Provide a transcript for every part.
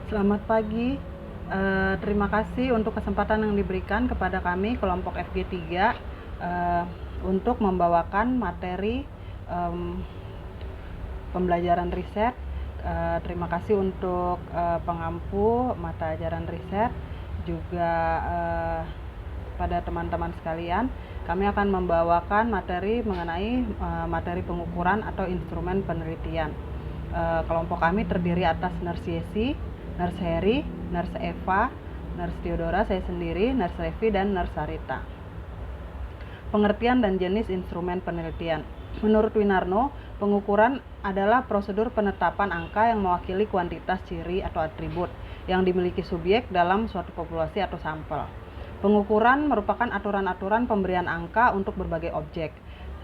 Selamat pagi. Terima kasih untuk kesempatan yang diberikan kepada kami kelompok FG3 untuk membawakan materi pembelajaran riset. Terima kasih untuk pengampu mata ajaran riset, juga pada teman-teman sekalian. Kami akan membawakan materi mengenai materi pengukuran atau instrumen penelitian. Kelompok kami terdiri atas Nurse Yesi, Nurse Heri, Nurse Eva, Nurse Theodora, saya sendiri, Nurse Revi, dan Nurse Sarita. Pengertian dan jenis instrumen penelitian. Menurut Winarno, pengukuran adalah prosedur penetapan angka yang mewakili kuantitas ciri atau atribut yang dimiliki subjek dalam suatu populasi atau sampel. Pengukuran merupakan aturan-aturan pemberian angka untuk berbagai objek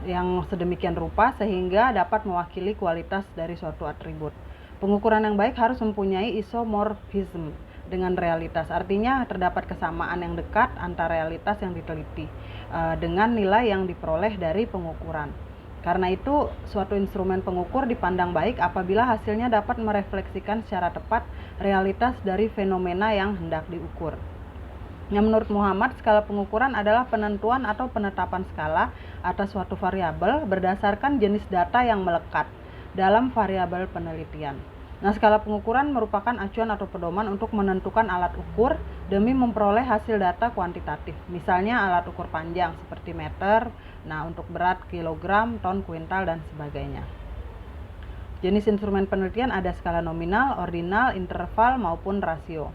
yang sedemikian rupa sehingga dapat mewakili kualitas dari suatu atribut. Pengukuran yang baik harus mempunyai isomorfisme dengan realitas, artinya terdapat kesamaan yang dekat antara realitas yang diteliti dengan nilai yang diperoleh dari pengukuran. Karena itu, suatu instrumen pengukur dipandang baik apabila hasilnya dapat merefleksikan secara tepat realitas dari fenomena yang hendak diukur. Menurut Muhammad, skala pengukuran adalah penentuan atau penetapan skala atas suatu variabel berdasarkan jenis data yang melekat dalam variabel penelitian. Skala pengukuran merupakan acuan atau pedoman untuk menentukan alat ukur demi memperoleh hasil data kuantitatif. Misalnya alat ukur panjang seperti meter, untuk berat kilogram, ton, kuintal, dan sebagainya. Jenis instrumen penelitian ada skala nominal, ordinal, interval, maupun rasio.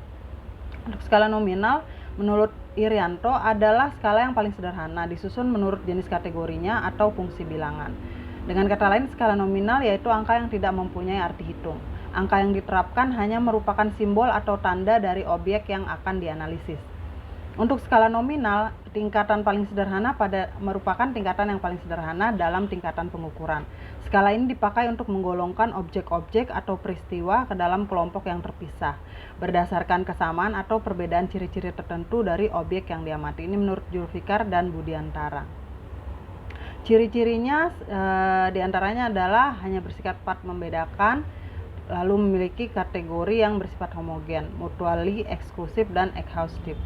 Untuk skala nominal, menurut Irianto adalah skala yang paling sederhana, disusun menurut jenis kategorinya atau fungsi bilangan. Dengan kata lain, skala nominal yaitu angka yang tidak mempunyai arti hitung. Angka yang diterapkan hanya merupakan simbol atau tanda dari objek yang akan dianalisis. Untuk skala nominal, tingkatan paling sederhana merupakan tingkatan yang paling sederhana dalam tingkatan pengukuran. Skala ini dipakai untuk menggolongkan objek-objek atau peristiwa ke dalam kelompok yang terpisah, berdasarkan kesamaan atau perbedaan ciri-ciri tertentu dari objek yang diamati. Ini menurut Julfikar dan Budiantara. Ciri-cirinya diantaranya adalah hanya bersifat membedakan, lalu memiliki kategori yang bersifat homogen, mutually eksklusif, dan exhaustive.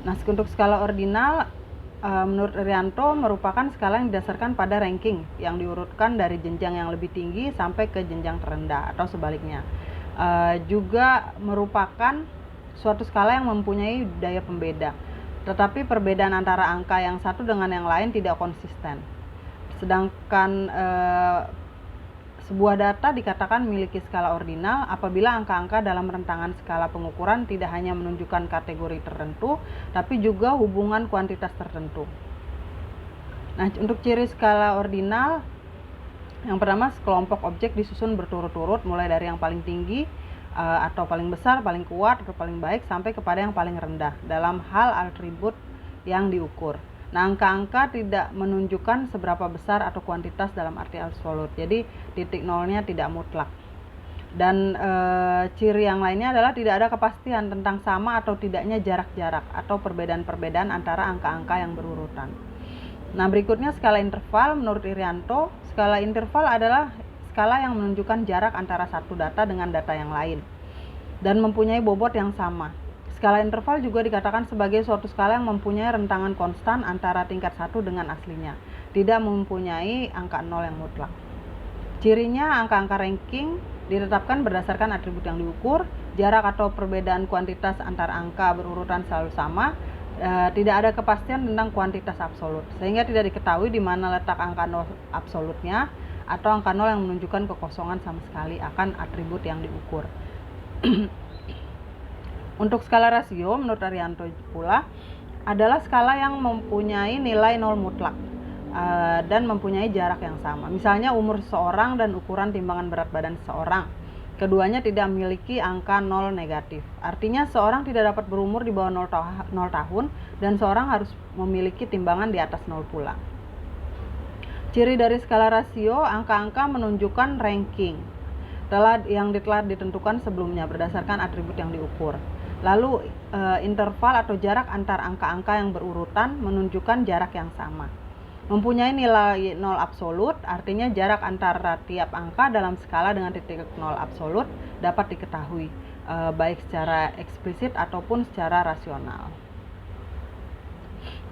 Untuk skala ordinal, menurut Irianto merupakan skala yang didasarkan pada ranking yang diurutkan dari jenjang yang lebih tinggi sampai ke jenjang terendah atau sebaliknya. Juga merupakan suatu skala yang mempunyai daya pembeda, tetapi perbedaan antara angka yang satu dengan yang lain tidak konsisten. Sedangkan sebuah data dikatakan memiliki skala ordinal apabila angka-angka dalam rentangan skala pengukuran tidak hanya menunjukkan kategori tertentu, tapi juga hubungan kuantitas tertentu. Untuk ciri skala ordinal, yang pertama, kelompok objek disusun berturut-turut mulai dari yang paling tinggi atau paling besar, paling kuat atau paling baik sampai kepada yang paling rendah dalam hal atribut yang diukur. Angka-angka tidak menunjukkan seberapa besar atau kuantitas dalam arti absolut. Jadi titik nolnya tidak mutlak. Dan ciri yang lainnya adalah tidak ada kepastian tentang sama atau tidaknya jarak-jarak atau perbedaan-perbedaan antara angka-angka yang berurutan. Berikutnya skala interval. Menurut Irianto, skala interval adalah skala yang menunjukkan jarak antara satu data dengan data yang lain dan mempunyai bobot yang sama. Skala interval juga dikatakan sebagai suatu skala yang mempunyai rentangan konstan antara tingkat satu dengan aslinya, tidak mempunyai angka nol yang mutlak. Cirinya, angka-angka ranking ditetapkan berdasarkan atribut yang diukur, jarak atau perbedaan kuantitas antar angka berurutan selalu sama, tidak ada kepastian tentang kuantitas absolut, sehingga tidak diketahui di mana letak angka nol absolutnya atau angka nol yang menunjukkan kekosongan sama sekali akan atribut yang diukur. Untuk skala rasio, menurut Irianto pula, adalah skala yang mempunyai nilai nol mutlak dan mempunyai jarak yang sama. Misalnya umur seseorang dan ukuran timbangan berat badan seseorang. Keduanya tidak memiliki angka nol negatif. Artinya seorang tidak dapat berumur di bawah 0 tahun dan seorang harus memiliki timbangan di atas 0 pula. Ciri dari skala rasio, angka-angka menunjukkan ranking yang telah ditentukan sebelumnya berdasarkan atribut yang diukur. Lalu interval atau jarak antar angka-angka yang berurutan menunjukkan jarak yang sama. Mempunyai nilai 0 absolut, artinya jarak antara tiap angka dalam skala dengan titik 0 absolut dapat diketahui, baik secara eksplisit ataupun secara rasional.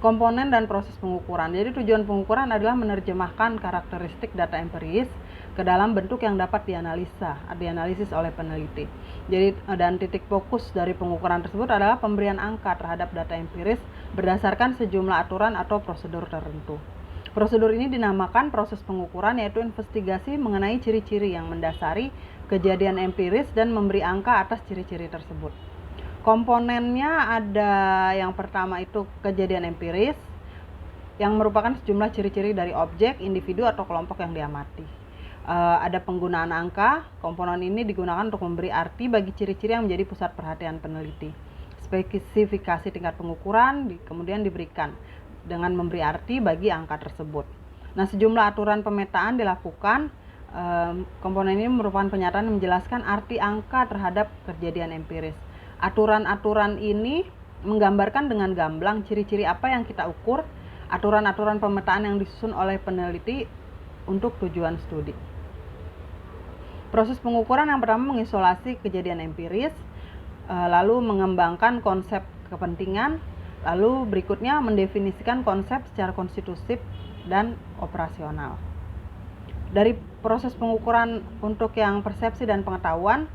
Komponen dan proses pengukuran. Jadi tujuan pengukuran adalah menerjemahkan karakteristik data empiris ke dalam bentuk yang dapat dianalisis oleh peneliti. Jadi dan titik fokus dari pengukuran tersebut adalah pemberian angka terhadap data empiris berdasarkan sejumlah aturan atau prosedur tertentu. Prosedur ini dinamakan proses pengukuran, yaitu investigasi mengenai ciri-ciri yang mendasari kejadian empiris dan memberi angka atas ciri-ciri tersebut. Komponennya ada yang pertama itu kejadian empiris yang merupakan sejumlah ciri-ciri dari objek, individu atau kelompok yang diamati. Ada penggunaan angka. Komponen ini digunakan untuk memberi arti bagi ciri-ciri yang menjadi pusat perhatian peneliti. Spesifikasi tingkat pengukuran kemudian diberikan dengan memberi arti bagi angka tersebut. Nah, sejumlah aturan pemetaan dilakukan. Komponen ini merupakan pernyataan yang menjelaskan arti angka terhadap kejadian empiris. Aturan-aturan ini menggambarkan dengan gamblang ciri-ciri apa yang kita ukur, aturan-aturan pemetaan yang disusun oleh peneliti untuk tujuan studi. Proses pengukuran yang pertama mengisolasi kejadian empiris, lalu mengembangkan konsep kepentingan, lalu berikutnya mendefinisikan konsep secara konstitutif dan operasional. Dari proses pengukuran untuk yang persepsi dan pengetahuan,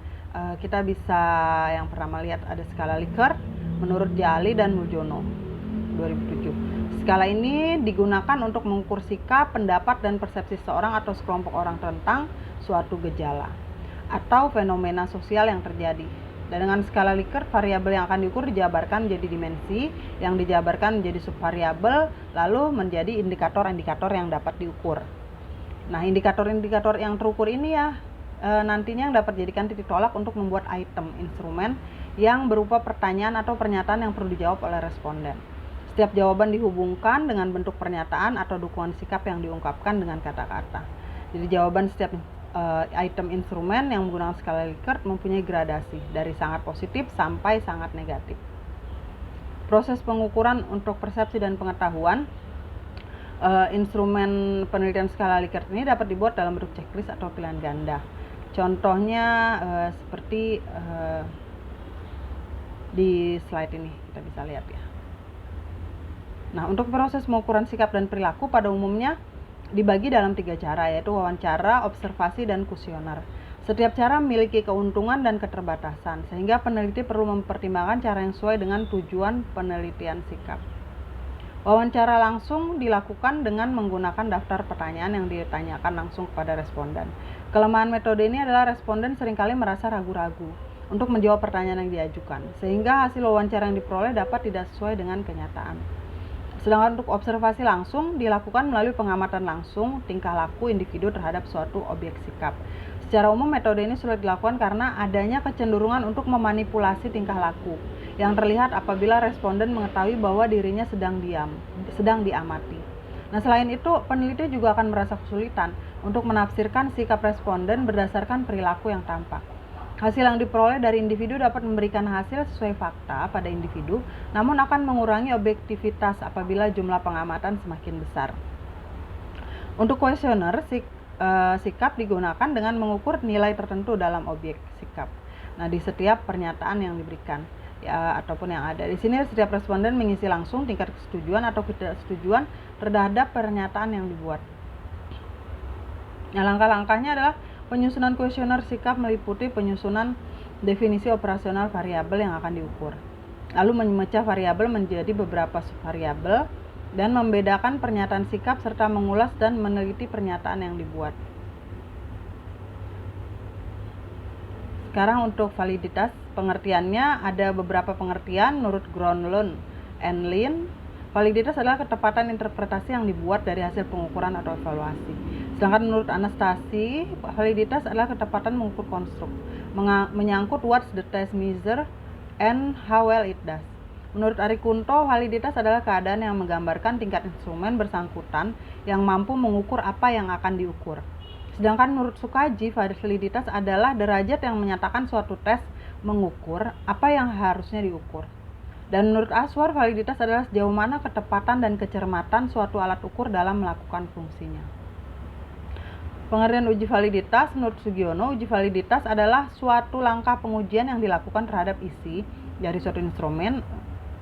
kita bisa yang pertama lihat ada skala Likert menurut Jali dan Muljono 2007. Skala ini digunakan untuk mengukur sikap, pendapat, dan persepsi seseorang atau sekelompok orang tentang suatu gejala atau fenomena sosial yang terjadi. Dan dengan skala Likert, variabel yang akan diukur dijabarkan menjadi dimensi, yang dijabarkan menjadi subvariabel, lalu menjadi indikator-indikator yang dapat diukur. Nah, indikator-indikator yang terukur ini nantinya yang dapat dijadikan titik tolak untuk membuat item instrumen yang berupa pertanyaan atau pernyataan yang perlu dijawab oleh responden. Setiap jawaban dihubungkan dengan bentuk pernyataan atau dukungan sikap yang diungkapkan dengan kata-kata. Jadi jawaban setiap item instrumen yang menggunakan skala Likert mempunyai gradasi dari sangat positif sampai sangat negatif. Proses pengukuran untuk persepsi dan pengetahuan. Instrumen penelitian skala Likert ini dapat dibuat dalam bentuk checklist atau pilihan ganda. Contohnya seperti di slide ini kita bisa lihat ya. Nah, untuk proses pengukuran sikap dan perilaku pada umumnya dibagi dalam 3 cara, yaitu wawancara, observasi, dan kuesioner. Setiap cara memiliki keuntungan dan keterbatasan, sehingga peneliti perlu mempertimbangkan cara yang sesuai dengan tujuan penelitian sikap. Wawancara langsung dilakukan dengan menggunakan daftar pertanyaan yang ditanyakan langsung kepada responden. Kelemahan metode ini adalah responden seringkali merasa ragu-ragu untuk menjawab pertanyaan yang diajukan, sehingga hasil wawancara yang diperoleh dapat tidak sesuai dengan kenyataan. Sedangkan untuk observasi langsung dilakukan melalui pengamatan langsung tingkah laku individu terhadap suatu objek sikap. Secara umum metode ini sulit dilakukan karena adanya kecenderungan untuk memanipulasi tingkah laku yang terlihat apabila responden mengetahui bahwa dirinya sedang diamati. Nah, selain itu, peneliti juga akan merasa kesulitan untuk menafsirkan sikap responden berdasarkan perilaku yang tampak. Hasil yang diperoleh dari individu dapat memberikan hasil sesuai fakta pada individu, namun akan mengurangi objektivitas apabila jumlah pengamatan semakin besar. Untuk kuesioner, sikap digunakan dengan mengukur nilai tertentu dalam objek sikap. Nah, di setiap pernyataan yang diberikan ataupun yang ada. Di sini setiap responden mengisi langsung tingkat kesetujuan atau ketidaksetujuan terhadap pernyataan yang dibuat. Nah, langkah-langkahnya adalah penyusunan kuesioner sikap meliputi penyusunan definisi operasional variabel yang akan diukur. Lalu memecah variabel menjadi beberapa subvariabel dan membedakan pernyataan sikap serta mengulas dan meneliti pernyataan yang dibuat. Sekarang untuk validitas, pengertiannya ada beberapa pengertian menurut Gronlund and Lin. Validitas adalah ketepatan interpretasi yang dibuat dari hasil pengukuran atau evaluasi. Sedangkan menurut Anastasi, validitas adalah ketepatan mengukur konstruk, menyangkut what's the test measure and how well it does. Menurut Ari Kunto, validitas adalah keadaan yang menggambarkan tingkat instrumen bersangkutan yang mampu mengukur apa yang akan diukur. Sedangkan menurut Sukaji, validitas adalah derajat yang menyatakan suatu tes mengukur apa yang harusnya diukur. Dan menurut Ashworth, validitas adalah sejauh mana ketepatan dan kecermatan suatu alat ukur dalam melakukan fungsinya. Pengertian uji validitas, menurut Sugiono, uji validitas adalah suatu langkah pengujian yang dilakukan terhadap isi dari suatu instrumen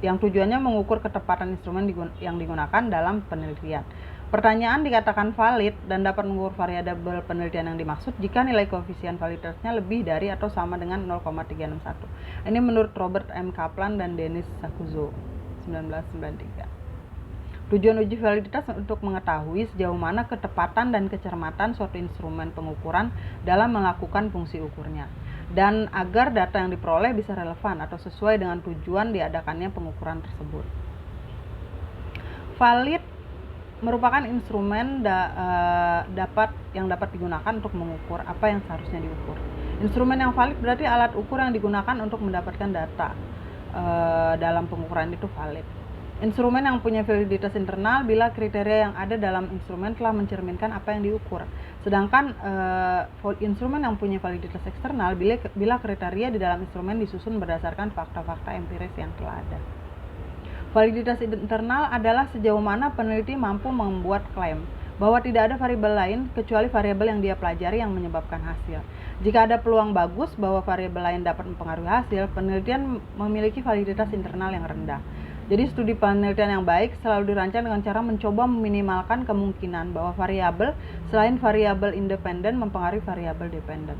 yang tujuannya mengukur ketepatan instrumen yang digunakan dalam penelitian. Pertanyaan dikatakan valid dan dapat mengukur variabel penelitian yang dimaksud jika nilai koefisien validitasnya lebih dari atau sama dengan 0,361. Ini menurut Robert M. Kaplan dan Denis Sakuzo, 1993. Tujuan uji validitas untuk mengetahui sejauh mana ketepatan dan kecermatan suatu instrumen pengukuran dalam melakukan fungsi ukurnya, dan agar data yang diperoleh bisa relevan atau sesuai dengan tujuan diadakannya pengukuran tersebut. Valid merupakan instrumen yang dapat digunakan untuk mengukur apa yang seharusnya diukur. Instrumen yang valid berarti alat ukur yang digunakan untuk mendapatkan data dalam pengukuran itu valid. Instrumen yang punya validitas internal bila kriteria yang ada dalam instrumen telah mencerminkan apa yang diukur. Sedangkan instrumen yang punya validitas eksternal bila kriteria di dalam instrumen disusun berdasarkan fakta-fakta empiris yang telah ada. Validitas internal adalah sejauh mana peneliti mampu membuat klaim bahwa tidak ada variabel lain kecuali variabel yang dia pelajari yang menyebabkan hasil. Jika ada peluang bagus bahwa variabel lain dapat mempengaruhi hasil, penelitian memiliki validitas internal yang rendah. Jadi studi penelitian yang baik selalu dirancang dengan cara mencoba meminimalkan kemungkinan bahwa variabel selain variabel independen mempengaruhi variabel dependen.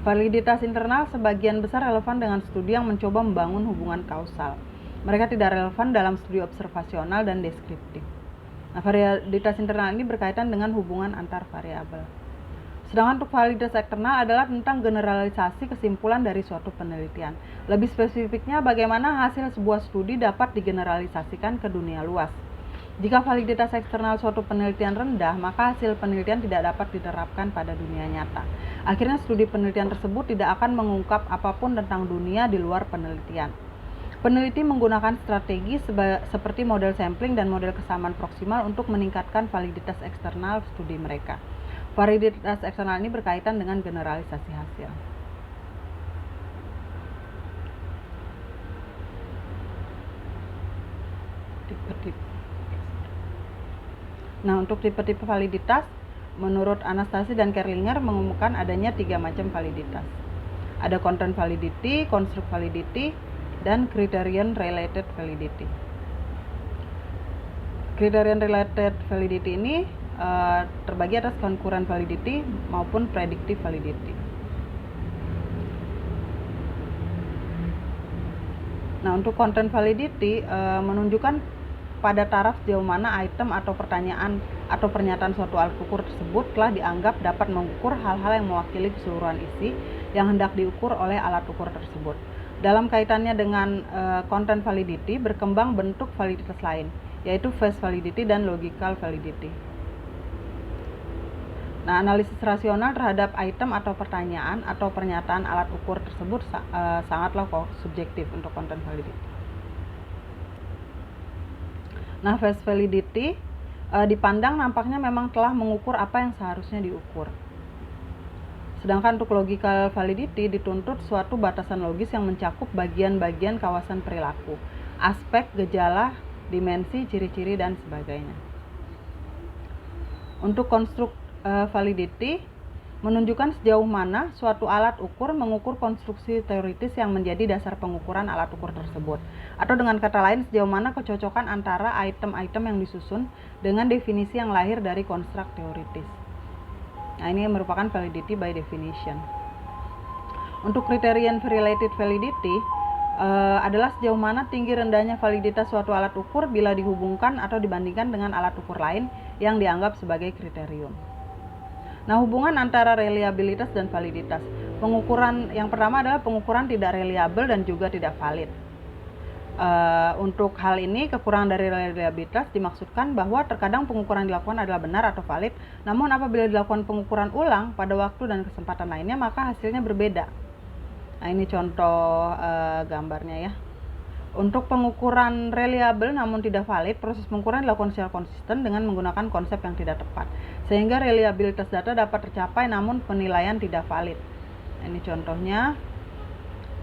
Validitas internal sebagian besar relevan dengan studi yang mencoba membangun hubungan kausal. Mereka tidak relevan dalam studi observasional dan deskriptif. Nah, validitas internal ini berkaitan dengan hubungan antar variabel. Sedangkan untuk validitas eksternal adalah tentang generalisasi kesimpulan dari suatu penelitian. Lebih spesifiknya, bagaimana hasil sebuah studi dapat digeneralisasikan ke dunia luas. Jika validitas eksternal suatu penelitian rendah, maka hasil penelitian tidak dapat diterapkan pada dunia nyata. Akhirnya studi penelitian tersebut tidak akan mengungkap apapun tentang dunia di luar penelitian. Peneliti menggunakan strategi seperti model sampling dan model kesamaan proksimal untuk meningkatkan validitas eksternal studi mereka. Validitas eksternal ini berkaitan dengan generalisasi hasil. Tipe-tipe. Nah, untuk tipe-tipe validitas, menurut Anastasi dan Kerlinger mengumumkan adanya 3 macam validitas. Ada content validity, construct validity, dan criterion related validity. Criterion related validity ini terbagi atas concurrent validity maupun predictive validity. Nah, untuk content validity menunjukkan pada taraf sejauh mana item atau pertanyaan atau pernyataan suatu alat ukur tersebut telah dianggap dapat mengukur hal-hal yang mewakili keseluruhan isi yang hendak diukur oleh alat ukur tersebut. Dalam kaitannya dengan content validity, berkembang bentuk validitas lain, yaitu phase validity dan logical validity. Nah, analisis rasional terhadap item atau pertanyaan atau pernyataan alat ukur tersebut sangatlah subjektif untuk content validity. Nah, phase validity dipandang nampaknya memang telah mengukur apa yang seharusnya diukur. Sedangkan untuk logical validity dituntut suatu batasan logis yang mencakup bagian-bagian kawasan perilaku, aspek, gejala, dimensi, ciri-ciri, dan sebagainya. Untuk construct validity menunjukkan sejauh mana suatu alat ukur mengukur konstruksi teoritis yang menjadi dasar pengukuran alat ukur tersebut. Atau dengan kata lain, sejauh mana kecocokan antara item-item yang disusun dengan definisi yang lahir dari konstruk teoritis. Nah, ini merupakan validity by definition. Untuk criterion related validity adalah sejauh mana tinggi rendahnya validitas suatu alat ukur bila dihubungkan atau dibandingkan dengan alat ukur lain yang dianggap sebagai kriterium. Nah, hubungan antara reliabilitas dan validitas. Pengukuran yang pertama adalah pengukuran tidak reliable dan juga tidak valid. Untuk hal ini, kekurangan dari reliabilitas dimaksudkan bahwa terkadang pengukuran dilakukan adalah benar atau valid, namun apabila dilakukan pengukuran ulang pada waktu dan kesempatan lainnya, maka hasilnya berbeda. Nah, ini contoh gambarnya ya. Untuk pengukuran reliable namun tidak valid, proses pengukuran dilakukan secara konsisten dengan menggunakan konsep yang tidak tepat, sehingga reliabilitas data dapat tercapai namun penilaian tidak valid. Ini contohnya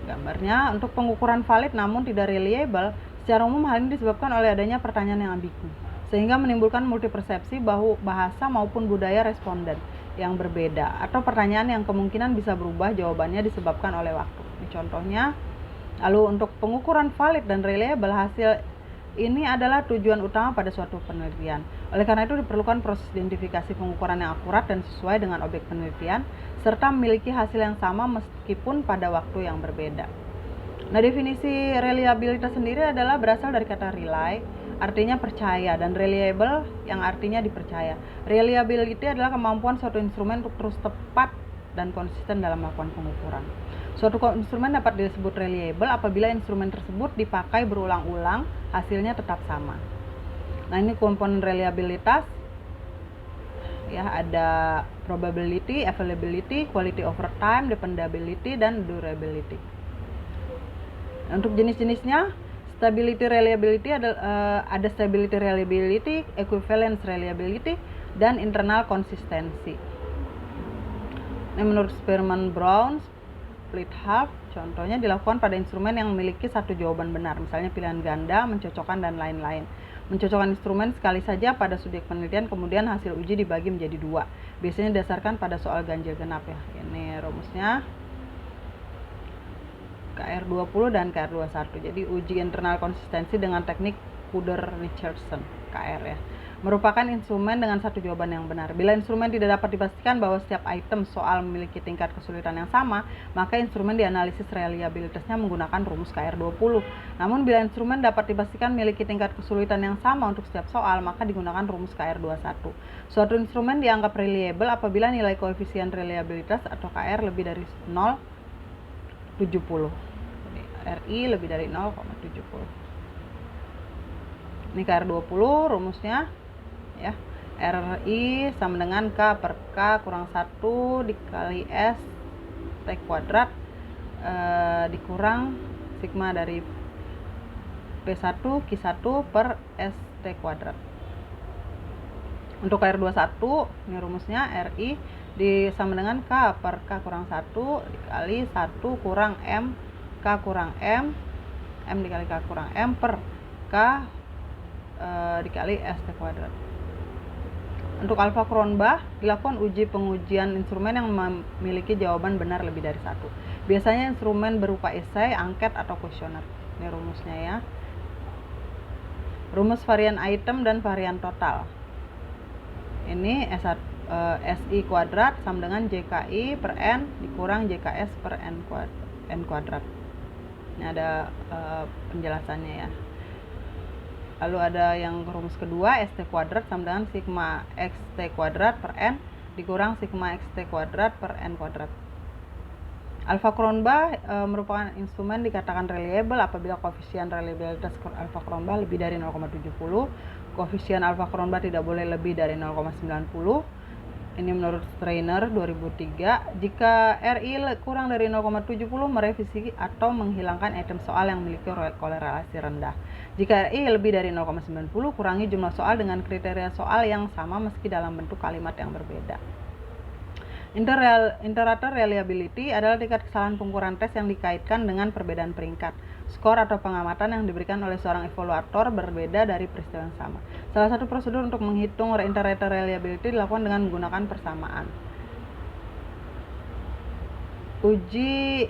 gambarnya. Untuk pengukuran valid namun tidak reliable, Secara umum hal ini disebabkan oleh adanya pertanyaan yang ambigu, sehingga menimbulkan multipersepsi bahasa maupun budaya responden yang berbeda, atau pertanyaan yang kemungkinan bisa berubah jawabannya disebabkan oleh waktu. Ini contohnya. Lalu untuk pengukuran valid dan reliable, hasil ini adalah tujuan utama pada suatu penelitian. Oleh karena itu diperlukan proses identifikasi pengukuran yang akurat dan sesuai dengan objek penelitian, serta memiliki hasil yang sama meskipun pada waktu yang berbeda. Nah, definisi reliabilitas sendiri adalah berasal dari kata rely, artinya percaya, dan reliable yang artinya dipercaya. Reliability adalah kemampuan suatu instrumen untuk terus tepat dan konsisten dalam melakukan pengukuran. Suatu instrumen dapat disebut reliable apabila instrumen tersebut dipakai berulang-ulang, hasilnya tetap sama. Nah, ini komponen reliabilitas. Ya, ada probability, availability, quality over time, dependability, dan durability. Untuk jenis-jenisnya, stability reliability ada stability reliability, equivalence reliability, dan internal consistency. Ini menurut Spearman Brown split half, contohnya dilakukan pada instrumen yang memiliki satu jawaban benar, misalnya pilihan ganda, mencocokkan, dan lain-lain. Mencocokkan instrumen sekali saja pada subjek penelitian, kemudian hasil uji dibagi menjadi dua. Biasanya didasarkan pada soal ganjil genap ya. Ini rumusnya KR20 dan KR21. Jadi uji internal konsistensi dengan teknik Kuder-Richardson, KR ya, merupakan instrumen dengan satu jawaban yang benar. Bila instrumen tidak dapat dipastikan bahwa setiap item soal memiliki tingkat kesulitan yang sama, maka instrumen dianalisis reliabilitasnya menggunakan rumus KR20. Namun bila instrumen dapat dipastikan memiliki tingkat kesulitan yang sama untuk setiap soal, maka digunakan rumus KR21. Suatu instrumen dianggap reliable apabila nilai koefisien reliabilitas atau KR lebih dari 0,70. RI lebih dari 0,70. Ini KR20 rumusnya ya. RI sama dengan K per K kurang 1 dikali S T kuadrat dikurang sigma dari P1 Q1 per S T kuadrat. Untuk KR21 ini rumusnya RI sama dengan K per K kurang 1 dikali 1 kurang M K kurang M dikali K kurang M per K dikali S T kuadrat. Untuk alfa Cronbach dilakukan uji pengujian instrumen yang memiliki jawaban benar lebih dari satu. Biasanya instrumen berupa esai, angket, atau kuesioner. Ini rumusnya ya. Rumus varian item dan varian total. Ini SI kuadrat sama dengan JKI per N dikurang JKS per N kuadrat. Ini ada penjelasannya ya. Lalu ada yang rumus kedua, ST kuadrat sama dengan sigma XT kuadrat per N dikurang sigma XT kuadrat per N kuadrat. Alfa Cronbach merupakan instrumen dikatakan reliable apabila koefisien reliabilitas alfa Cronbach lebih dari 0,70. Koefisien alfa Cronbach tidak boleh lebih dari 0,90. Ini menurut Strainer 2003. Jika RI kurang dari 0,70, merevisi atau menghilangkan item soal yang memiliki korelasi rendah. Jika RI lebih dari 0,90, kurangi jumlah soal dengan kriteria soal yang sama meski dalam bentuk kalimat yang berbeda. Iterator reliability adalah tingkat kesalahan pengukuran tes yang dikaitkan dengan perbedaan peringkat, skor atau pengamatan yang diberikan oleh seorang evaluator berbeda dari peristiwa yang sama. Salah satu prosedur untuk menghitung iterator reliability dilakukan dengan menggunakan persamaan. Uji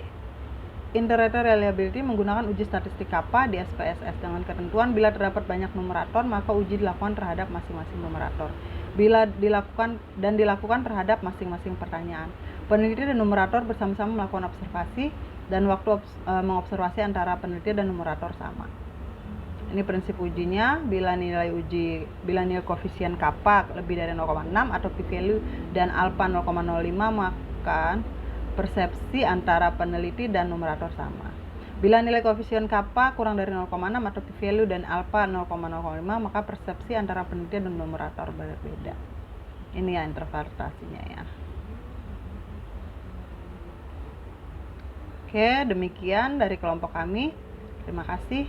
iterator reliability menggunakan uji statistik kappa di SPSS dengan ketentuan bila terdapat banyak numerator maka uji dilakukan terhadap masing-masing numerator. Bila dilakukan terhadap masing-masing pertanyaan. Peneliti dan numerator bersama-sama melakukan observasi dan waktu mengobservasi antara peneliti dan numerator sama. Ini prinsip ujinya, bila nilai koefisien kappa lebih dari 0,6 atau p-value dan alpha 0,05 maka persepsi antara peneliti dan numerator sama. Bila nilai koefisien kappa kurang dari 0,6 atau p-value dan alpha 0,05 maka persepsi antara peneliti dan numerator berbeda. Ini ya interpretasinya ya. Oke, demikian dari kelompok kami. Terima kasih.